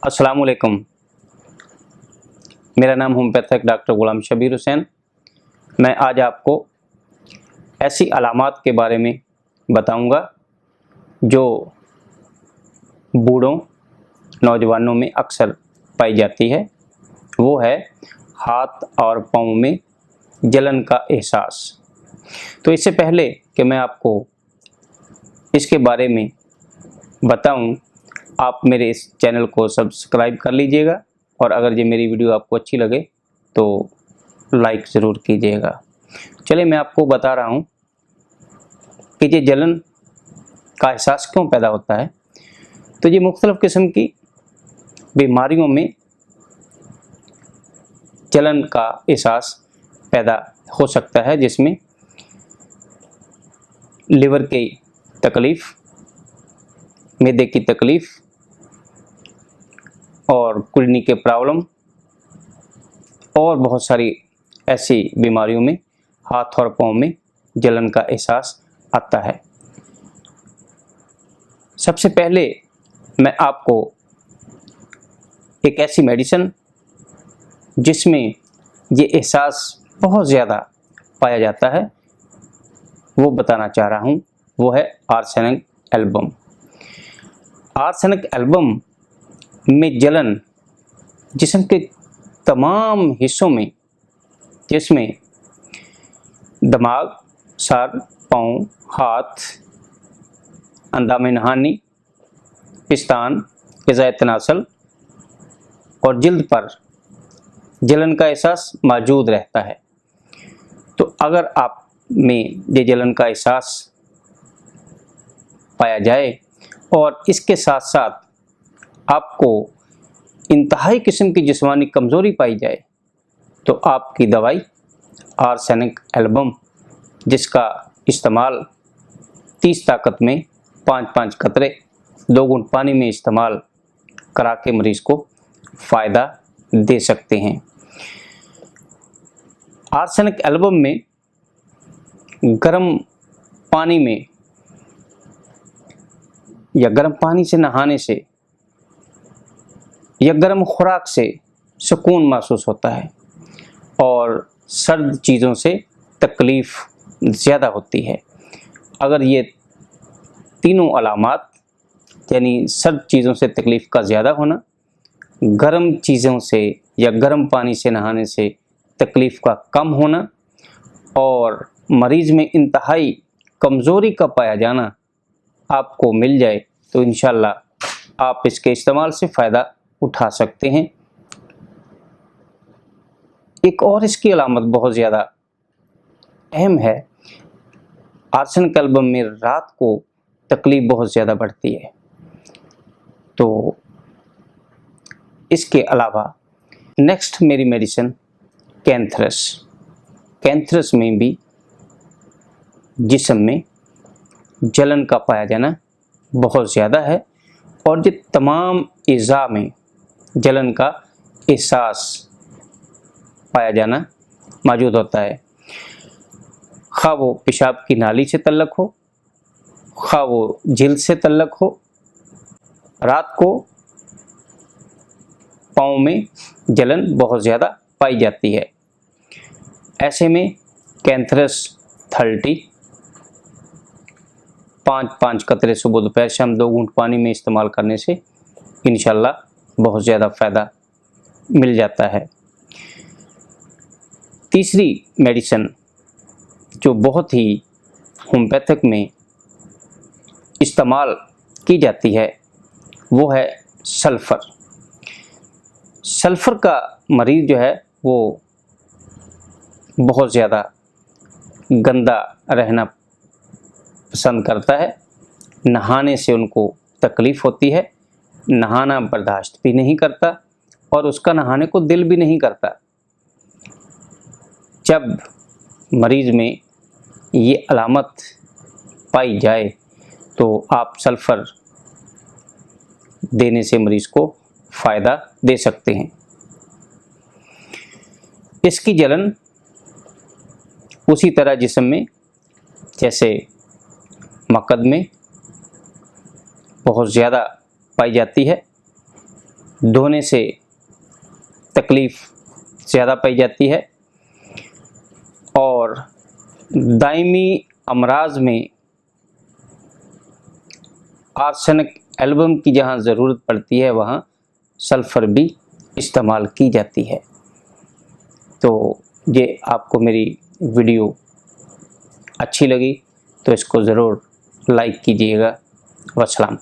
अस्सलामुअलैकुम। मेरा नाम होम्योपैथिक डॉक्टर गुलाम शबीर हुसैन। मैं आज आपको ऐसी अलामात के बारे में बताऊंगा जो बूढ़ों नौजवानों में अक्सर पाई जाती है। वो है हाथ और पाँव में जलन का एहसास। तो इससे पहले कि मैं आपको इसके बारे में बताऊं, आप मेरे इस चैनल को सब्सक्राइब कर लीजिएगा और अगर ये मेरी वीडियो आपको अच्छी लगे तो लाइक ज़रूर कीजिएगा। चलिए मैं आपको बता रहा हूँ कि ये जलन का एहसास क्यों पैदा होता है। तो ये मुख्तलिफ़ किस्म की बीमारियों में जलन का एहसास पैदा हो सकता है, जिसमें लिवर की तकलीफ़, मैदे की तकलीफ़ और किडनी के प्रॉब्लम और बहुत सारी ऐसी बीमारियों में हाथ और पाँव में जलन का एहसास आता है। सबसे पहले मैं आपको एक ऐसी मेडिसिन जिसमें ये एहसास बहुत ज़्यादा पाया जाता है वो बताना चाह रहा हूँ। वो है आर्सेनिक एल्बम। आर्सेनिक एल्बम में जलन जिस्म के तमाम हिस्सों में, जिसमें दिमाग, सर, पाँव, हाथ, अंदामे नहानी, पिस्तान, ग़िज़ाए तनासल और जिल्द पर जलन का एहसास मौजूद रहता है। तो अगर आप में ये जलन का एहसास पाया जाए और इसके साथ साथ आपको इंतहाई किस्म की जिस्मानी कमज़ोरी पाई जाए तो आपकी दवाई आर्सेनिक एल्बम, जिसका इस्तेमाल 30 ताकत में 5-5 कतरे 2 घूंट पानी में इस्तेमाल करा के मरीज़ को फ़ायदा दे सकते हैं। आर्सेनिक एल्बम में गर्म पानी में या गर्म पानी से नहाने से या गर्म खुराक से सुकून महसूस होता है और सर्द चीज़ों से तकलीफ़ ज़्यादा होती है। अगर ये तीनों अलामात, यानी सर्द चीज़ों से तकलीफ़ का ज़्यादा होना, गर्म चीज़ों से या गर्म पानी से नहाने से तकलीफ़ का कम होना और मरीज़ में इंतहाई कमज़ोरी का पाया जाना आपको मिल जाए तो इंशाअल्लाह आप इसके इस्तेमाल से फ़ायदा उठा सकते हैं। एक और इसकी अलामत बहुत ज़्यादा अहम है। आर्सेनिक एल्बम में रात को तकलीफ़ बहुत ज़्यादा बढ़ती है। तो इसके अलावा नेक्स्ट मेरी मेडिसिन कैंथरस। कैंथरस में भी जिस्म में जलन का पाया जाना बहुत ज़्यादा है और ये तमाम अज़ा में जलन का एहसास पाया जाना मौजूद होता है। खा वो पेशाब की नाली से तल्लक हो, खा वो जिल्द से तल्लक हो, रात को पाँव में जलन बहुत ज़्यादा पाई जाती है। ऐसे में कैंथरस 30 5-5 कतरे सुबह दोपहर शाम 2 घूंट पानी में इस्तेमाल करने से इंशाअल्लाह बहुत ज़्यादा फ़ायदा मिल जाता है। तीसरी मेडिसिन जो बहुत ही होम्योपैथिक में इस्तेमाल की जाती है वो है सल्फ़र। सल्फ़र का मरीज़ जो है वो बहुत ज़्यादा गंदा रहना पसंद करता है। नहाने से उनको तकलीफ़ होती है, नहाना बर्दाश्त भी नहीं करता और उसका नहाने को दिल भी नहीं करता। जब मरीज़ में ये अलामत पाई जाए तो आप सल्फ़र देने से मरीज़ को फ़ायदा दे सकते हैं। इसकी जलन उसी तरह जिस्म में जैसे मकद में बहुत ज़्यादा पाई जाती है, धोने से तकलीफ़ ज़्यादा पाई जाती है। और दायमी अमराज में आर्सेनिक एल्बम की जहाँ ज़रूरत पड़ती है वहाँ सल्फ़र भी इस्तेमाल की जाती है। तो ये आपको मेरी वीडियो अच्छी लगी तो इसको ज़रूर लाइक कीजिएगा। वस्सलाम।